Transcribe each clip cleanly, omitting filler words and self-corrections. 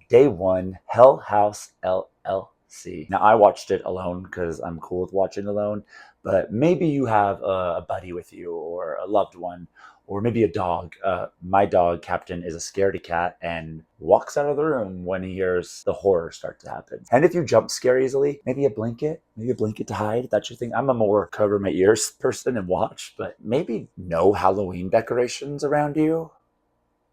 Day one, Hell House LLC. Now, I watched it alone because I'm cool with watching alone, but maybe you have a buddy with you or a loved one or maybe a dog. My dog, Captain, is a scaredy cat and walks out of the room when he hears the horror start to happen. And if you jump scare easily, maybe a blanket to hide. That's your thing. I'm a more cover my ears person and watch, but maybe no Halloween decorations around you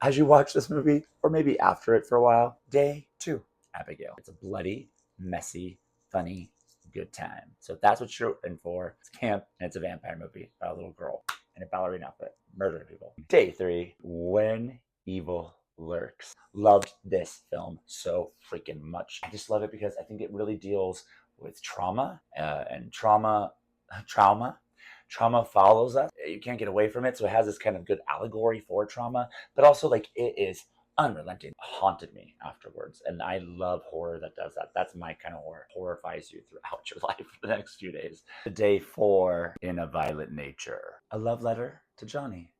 as you watch this movie, or maybe after it for a while. Day two, Abigail. It's a bloody, messy, funny, good time. So that's what you're in for. It's camp and it's a vampire movie about a little girl in a ballerina outfit murdering people. Day three, When Evil Lurks. Loved this film so freaking much. I just love it because I think it really deals with trauma and trauma follows us. You can't get away from it. So it has this kind of good allegory for trauma, but also like it is unrelenting. Haunted me afterwards. And I love horror that does that. That's my kind of horror. Horrifies you throughout your life for the next few days. Day four, In a Violent Nature. A love letter to Johnny.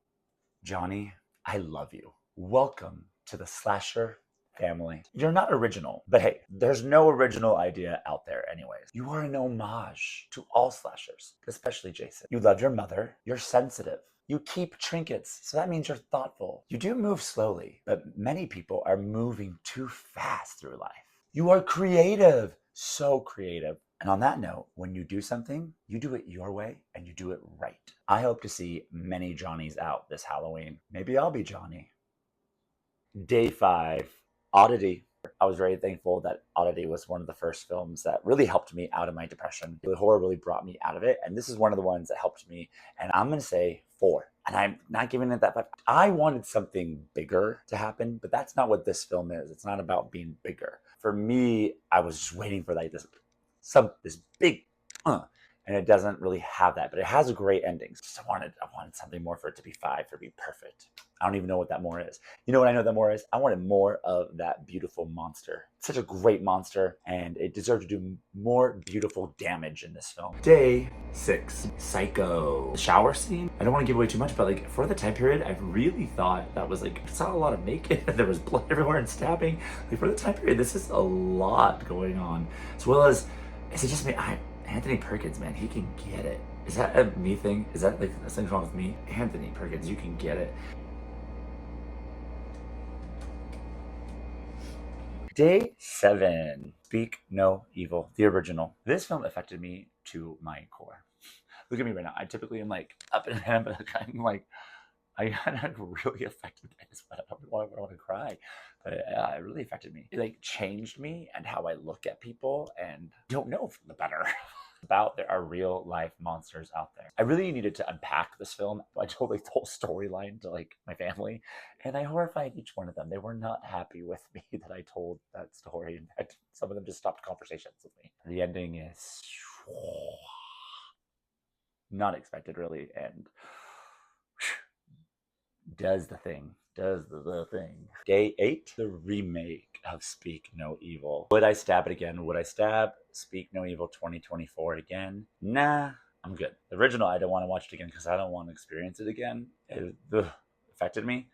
Johnny, I love you. Welcome to the slasher family. You're not original, but hey, there's no original idea out there anyways. You are an homage to all slashers, especially Jason. You love your mother. You're sensitive. You keep trinkets, so that means you're thoughtful. You do move slowly, but many people are moving too fast through life. You are creative, so creative. And on that note, when you do something, you do it your way and you do it right. I hope to see many Johnnies out this Halloween. Maybe I'll be Johnny. Day five, Oddity. I was very thankful that Oddity was one of the first films that really helped me out of my depression. The horror really brought me out of it. And this is one of the ones that helped me. And I'm going to say 4. And I'm not giving it that, but I wanted something bigger to happen, but that's not what this film is. It's not about being bigger. For me, I was just waiting for like this big, and it doesn't really have that, but it has a great ending. So I wanted something more for it to be 5, for it to be perfect. I don't even know what that more is. You know what I know that more is? I wanted more of that beautiful monster. It's such a great monster, and it deserved to do more beautiful damage in this film. Day 6, Psycho. The shower scene. I don't want to give away too much, but like for the time period, I really thought that was like, I saw a lot of naked, there was blood everywhere and stabbing. Like for the time period, this is a lot going on. As well as, is it just me? Anthony Perkins, man, he can get it. Is that a me thing? Is that like something wrong with me? Anthony Perkins, you can get it. Day 7, Speak No Evil, the original. This film affected me to my core. Look at me right now. I typically am like up and down, but I'm like, I got really affected by this, but I don't want to cry. But it really affected me. It like changed me and how I look at people, and don't know for the better. About there are real life monsters out there. I really needed to unpack this film. I told like the whole storyline to like my family, and I horrified each one of them. They were not happy with me that I told that story. In fact, some of them just stopped conversations with me. The ending is not expected, really, and does the thing. Does the thing. Day 8, the remake of Speak No Evil. Would I stab it again? Would I stab Speak No Evil 2024 again? Nah, I'm good. The original, I don't want to watch it again because I don't want to experience it again. It affected me.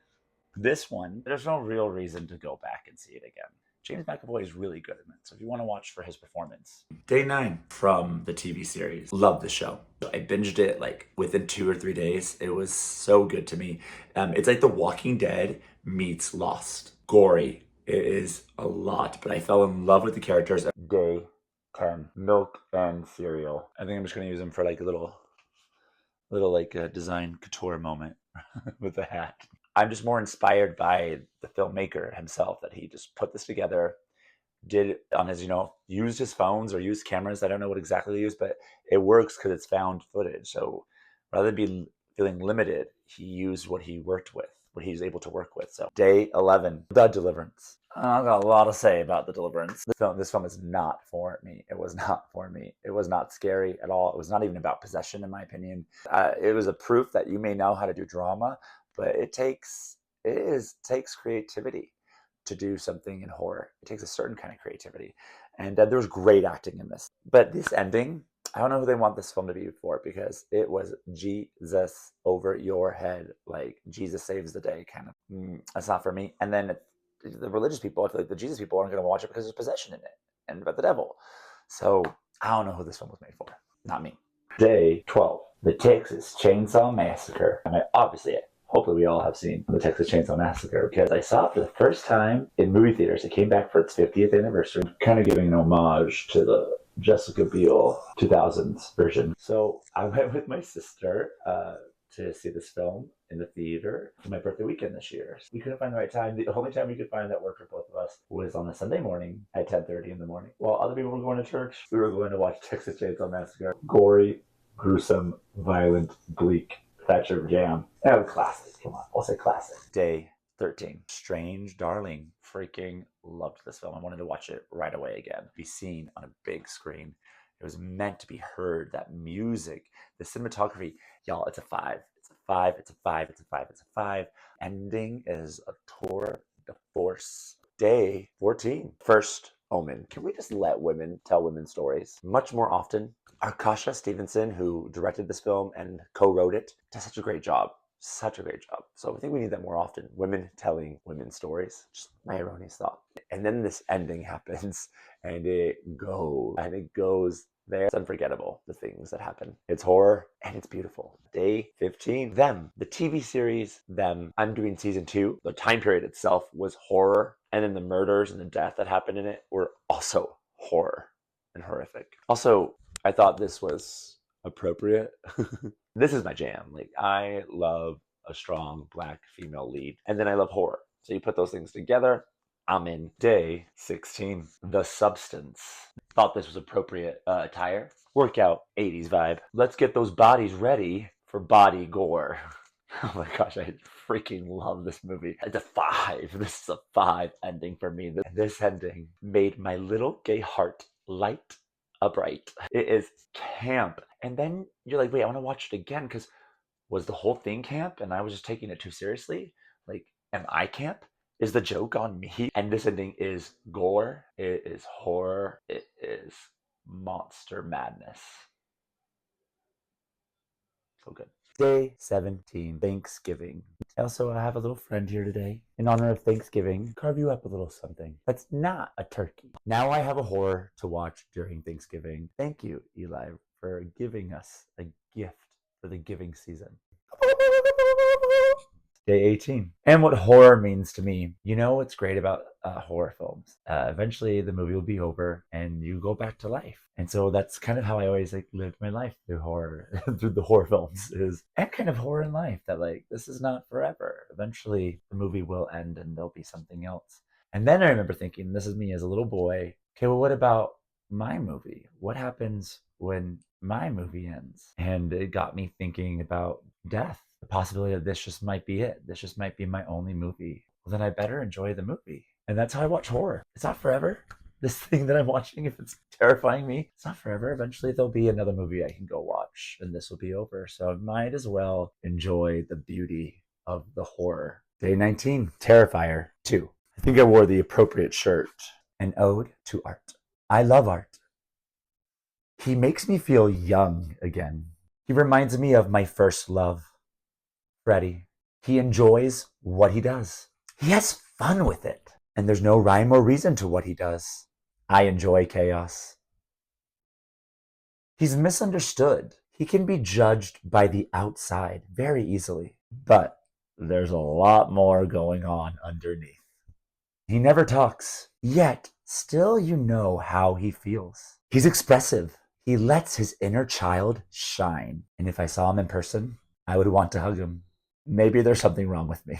This one, there's no real reason to go back and see it again. James McAvoy is really good in it, so if you want to watch for his performance. Day 9 from the TV series. Love the show. I binged it like within 2 or 3 days. It was so good to me. It's like The Walking Dead meets Lost. Gory. It is a lot, but I fell in love with the characters. Day 10, Milk and Cereal. I think I'm just going to use them for like a little like a design couture moment with the hat. I'm just more inspired by the filmmaker himself, that he just put this together, did on his, used his phones or used cameras. I don't know what exactly they used, but it works because it's found footage. So rather than be feeling limited, he used what he worked with, what he was able to work with. So day 11, The Deliverance. I've got a lot to say about The Deliverance. This film is not for me. It was not for me. It was not scary at all. It was not even about possession, in my opinion. It was a proof that you may know how to do drama, but it takes creativity to do something in horror. It takes a certain kind of creativity, and there's great acting in this. But this ending, I don't know who they want this film to be for, because it was Jesus over your head, like Jesus saves the day kind of. That's not for me. And then the religious people, I feel like the Jesus people aren't going to watch it because there's possession in it and about the devil. So I don't know who this film was made for. Not me. Day 12, The Texas Chainsaw Massacre. And hopefully we all have seen The Texas Chainsaw Massacre because I saw it for the first time in movie theaters. It came back for its 50th anniversary, kind of giving an homage to the Jessica Biel 2000s version. So I went with my sister to see this film in the theater for my birthday weekend this year. We couldn't find the right time. The only time we could find that worked for both of us was on a Sunday morning at 10:30 in the morning. While other people were going to church, we were going to watch Texas Chainsaw Massacre. Gory, gruesome, violent, bleak, Thatcher Jam. That was classic. Come on, I'll say classic. Day 13. Strange Darling. Freaking loved this film. I wanted to watch it right away again. Be seen on a big screen. It was meant to be heard. That music, the cinematography, y'all, it's a 5. It's a 5. It's a 5. It's a 5. It's a 5. Ending is a tour de force. Day 14. First Omen. Can we just let women tell women's stories much more often? Arkasha Stevenson, who directed this film and co-wrote it, does such a great job. Such a great job. So I think we need that more often. Women telling women's stories. Just my erroneous thought. And then this ending happens and it goes there. It's unforgettable, the things that happen. It's horror and it's beautiful. Day 15. Them. The TV series Them. I'm doing season 2. The time period itself was horror. And then the murders and the death that happened in it were also horror and horrific. Also, I thought this was appropriate. This is my jam. Like, I love a strong Black female lead. And then I love horror. So you put those things together, I'm in. Day 16. The Substance. Thought this was appropriate attire. Workout, 80s vibe. Let's get those bodies ready for body gore. Oh my gosh, I freaking love this movie. It's a 5. This is a 5 ending for me. This ending made my little gay heart light upright. It is camp. And then you're like, wait, I want to watch it again because was the whole thing camp and I was just taking it too seriously? Like, am I camp? Is the joke on me? And this ending is gore. It is horror. It is monster madness. So good. Day 17, Thanksgiving. Also, I have a little friend here today. In honor of Thanksgiving, carve you up a little something that's not a turkey. Now I have a horror to watch during Thanksgiving. Thank you, Eli, for giving us a gift for the giving season. Day 18. And what horror means to me. You know what's great about horror films? Eventually the movie will be over and you go back to life. And so that's kind of how I always lived my life through horror, through the horror films, is that kind of horror in life that this is not forever. Eventually the movie will end and there'll be something else. And then I remember thinking, this is me as a little boy. Okay, well, what about my movie? What happens when my movie ends? And it got me thinking about death. The possibility that this just might be it. This just might be my only movie. Well, then I better enjoy the movie. And that's how I watch horror. It's not forever. This thing that I'm watching, if it's terrifying me, it's not forever. Eventually there'll be another movie I can go watch and this will be over. So I might as well enjoy the beauty of the horror. Day 19, Terrifier 2. I think I wore the appropriate shirt. An ode to art. I love art. He makes me feel young again. He reminds me of my first love. Freddie. He enjoys what he does. He has fun with it. And there's no rhyme or reason to what he does. I enjoy chaos. He's misunderstood. He can be judged by the outside very easily. But there's a lot more going on underneath. He never talks. Yet, still you know how he feels. He's expressive. He lets his inner child shine. And if I saw him in person, I would want to hug him. Maybe there's something wrong with me.